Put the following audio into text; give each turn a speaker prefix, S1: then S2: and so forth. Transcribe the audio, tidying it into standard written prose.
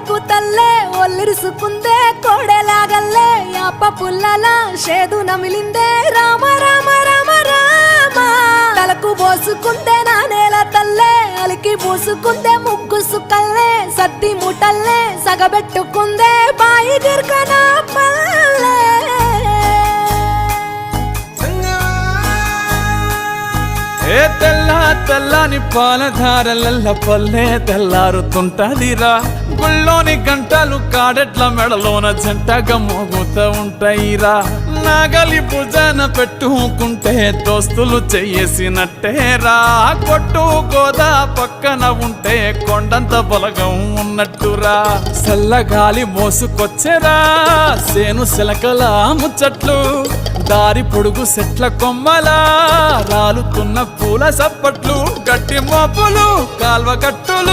S1: bike తల్లే ఒల్లిరుసుకుందే కోడెలాగల్లే యాప పుల్లల షేదు నమిలిందే రామ రామ రామ రామ తలకు పోసుకుందే నా నేల తల్లే అలికి పూసుకుందే ముగ్గు సుక్కల్లే సత్తి ముటల్లే సగబెట్టుకుందే బాయి గిర్కన పల్లె
S2: ఏ తెల్ల తెల్లని పాలధారలల్ల పల్లె తెల్లారుతుంటదిరా గుళ్ళోని గంటలు కాడెట్ల మెడలోన జంటగా మోగుతూ ఉంటాయిరా నాగలి భుజాన పెట్టుకుంటే దోస్తులు చెయ్యేసినట్టేరా కొట్టు గోదా పక్కన ఉంటే కొండంత బలగం ఉన్నట్టురా చల్లగాలి మోసుకొచ్చెరా సేను శిలకల ముచ్చట్లు దారి పొడుగు సెట్ల కొమ్మలా రాలుతున్న పూల సప్పట్లు గట్టి మోపులు కాల్వ కట్టులు